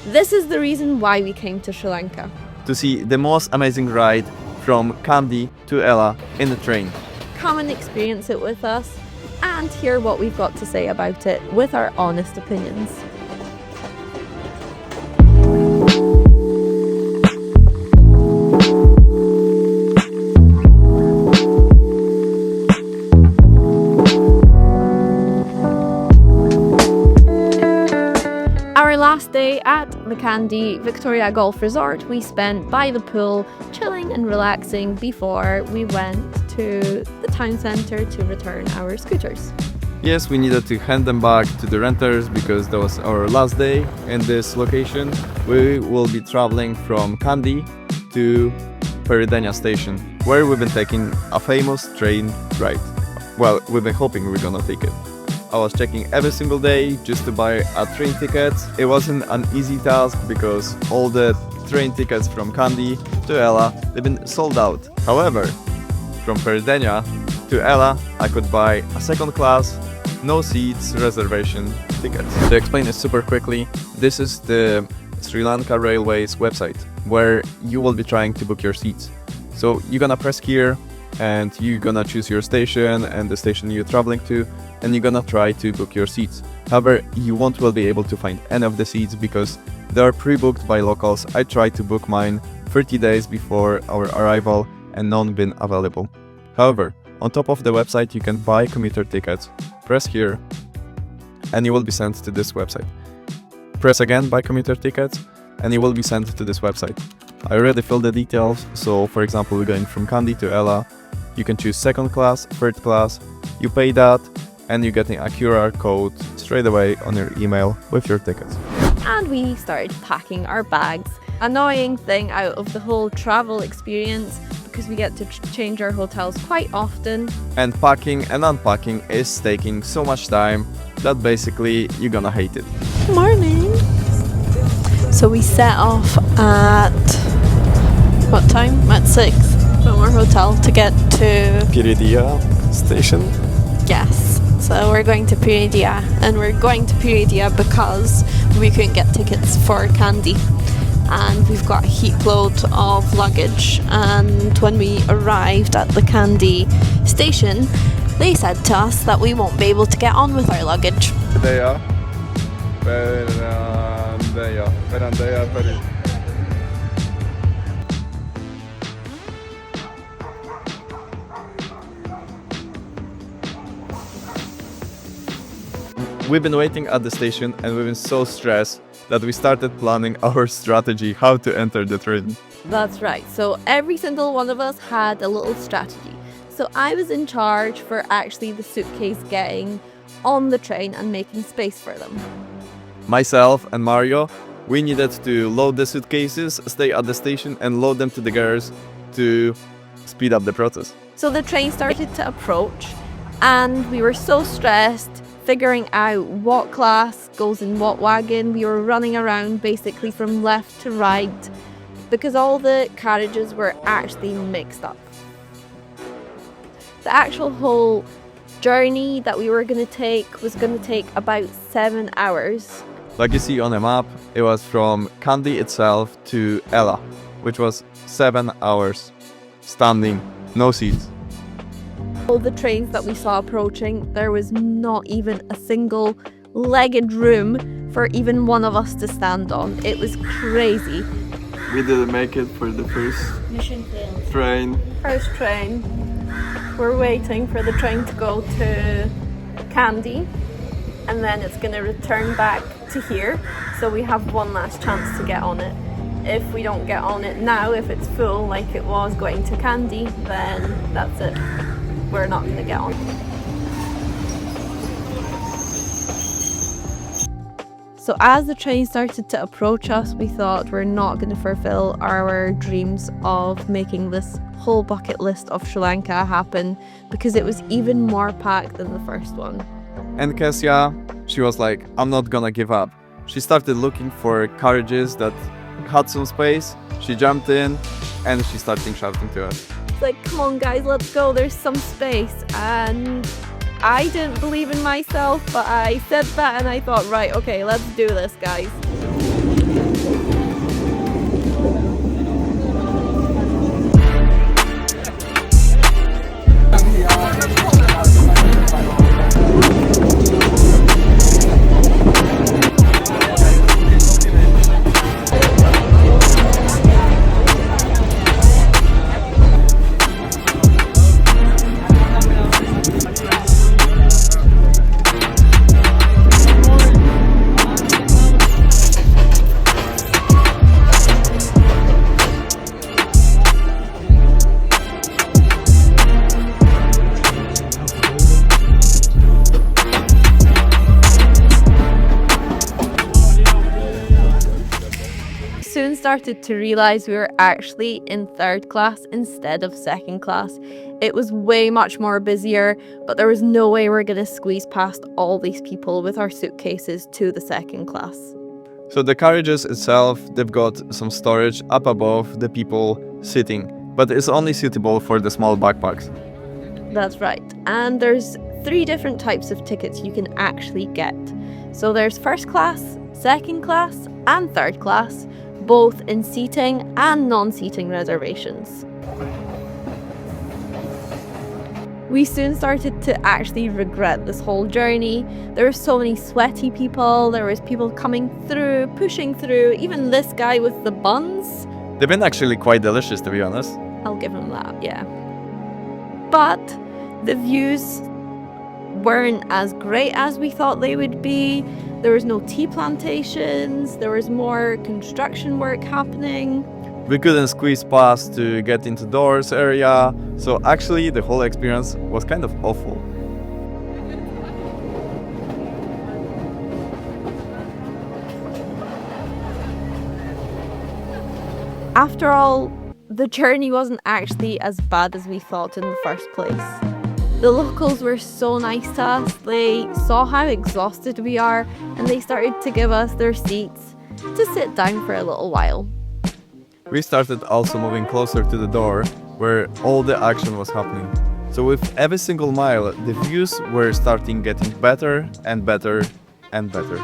This is the reason why we came to Sri Lanka. To see the most amazing ride from Kandy to Ella in the train. Come and experience it with us and hear what we've got to say about it with our honest opinions. Our last day at the Kandy Victoria Golf Resort we spent by the pool, chilling and relaxing before we went to the town centre to return our scooters. Yes, we needed to hand them back to the renters because that was our last day in this location. We will be traveling from Kandy to Peridenia station, where we've been taking a famous train ride. Well, we've been hoping we're gonna take it. I was checking every single day just to buy a train ticket. It wasn't an easy task because all the train tickets from Kandy to Ella, they've been sold out. However, from Peridenia to Ella, I could buy a second class, no seats reservation ticket. To explain it super quickly, this is the Sri Lanka Railways website where you will be trying to book your seats. So you're gonna press here and you're gonna choose your station and the station you're traveling to, and you're gonna try to book your seats. However, you won't be able to find any of the seats because they are pre-booked by locals. I tried to book mine 30 days before our arrival and none been available. However, on top of the website you can buy commuter tickets. Press here and you will be sent to this website. Press again buy commuter tickets and you will be sent to this website. I already filled the details, so for example we're going from Kandy to Ella. You can choose second class, third class, you pay that and you're getting a QR code straight away on your email with your tickets. And we started packing our bags. Annoying thing out of the whole travel experience because we get to change our hotels quite often. And packing and unpacking is taking so much time that basically you're gonna hate it. Good morning! So we set off at what time? At 6 from our hotel to get to Peridenia station. Yes. So we're going to Peridenia, and we're going to Peridenia because we couldn't get tickets for Kandy. And we've got a heap load of luggage, and when we arrived at the Kandy station they said to us that we won't be able to get on with our luggage. We've been waiting at the station and we've been so stressed that we started planning our strategy how to enter the train. That's right, so every single one of us had a little strategy. So I was in charge for actually the suitcase getting on the train and making space for them. Myself and Mario, we needed to load the suitcases, stay at the station and load them to the girls to speed up the process. So the train started to approach and we were so stressed figuring out what class goes in what wagon. We were running around basically from left to right because all the carriages were actually mixed up. The actual whole journey that we were going to take was going to take about 7 hours. Like you see on the map, it was from Kandy itself to Ella, which was 7 hours standing, no seats. All the trains that we saw approaching, there was not even a single legged room for even one of us to stand on. It was crazy. We didn't make it for the first Mission failed. train. First train. We're waiting for the train to go to Kandy and then it's going to return back to here. So we have one last chance to get on it. If we don't get on it now, if it's full like it was going to Kandy, then that's it. We're not going to get on. So as the train started to approach us, we thought we're not going to fulfill our dreams of making this whole bucket list of Sri Lanka happen because it was even more packed than the first one. And Kessia, she was like, I'm not gonna give up. She started looking for carriages that had some space. She jumped in and she started shouting to us. It's like, come on guys, let's go, there's some space. And I didn't believe in myself, but I said that and I thought, right, okay, let's do this, guys. soon started to realise we were actually in third class instead of second class. It was way much more busier, but there was no way we're going to squeeze past all these people with our suitcases to the second class. So the carriages itself, they've got some storage up above the people sitting, but it's only suitable for the small backpacks. That's right. And there's 3 different types of tickets you can actually get. So there's first class, second class, and third class, both in seating and non-seating reservations. We soon started to actually regret this whole journey. There were so many sweaty people, there was people coming through, pushing through, even this guy with the buns. They've been actually quite delicious, to be honest. I'll give him that, yeah. But the views weren't as great as we thought they would be. There was no tea plantations, there was more construction work happening. We couldn't squeeze past to get into doors area, so actually the whole experience was kind of awful. After all, the journey wasn't actually as bad as we thought in the first place. The locals were so nice to us. They saw how exhausted we are and they started to give us their seats to sit down for a little while. We started also moving closer to the door where all the action was happening. So with every single mile, the views were starting getting better and better and better.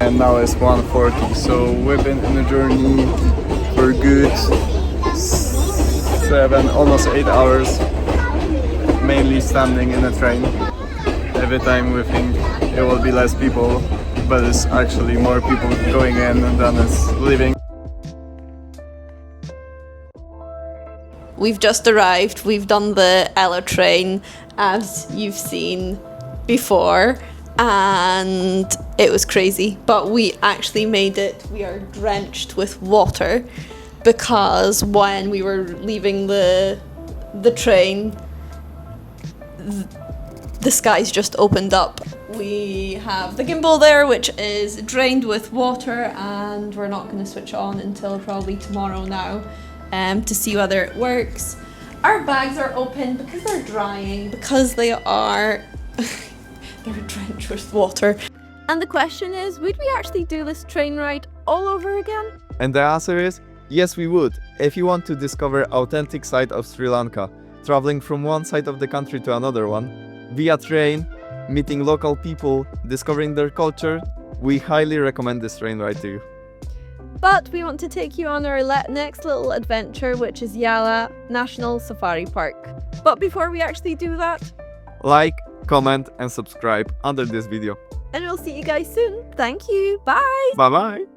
And now it's 1:40, so we've been in a journey for a good 7, almost 8 hours, mainly standing in a train. Every time we think it will be less people, but it's actually more people going in than is leaving. We've just arrived, we've done the Ella train as you've seen before, and it was crazy, but we actually made it. We are drenched with water because when we were leaving the train, the skies just opened up we have the gimbal there, which is drained with water, and we're not going to switch on until probably tomorrow now to see whether it works. Our bags are open because they're drying, because they are they're drenched with water. And the question is, would we actually do this train ride all over again? And the answer is yes, we would. If you want to discover authentic side of Sri Lanka, traveling from one side of the country to another one, via train, meeting local people, discovering their culture, we highly recommend this train ride to you. But we want to take you on our next little adventure, which is Yala National Safari Park. But before we actually do that, Like, comment and subscribe under this video. and we'll see you guys soon. Thank you. Bye. Bye bye!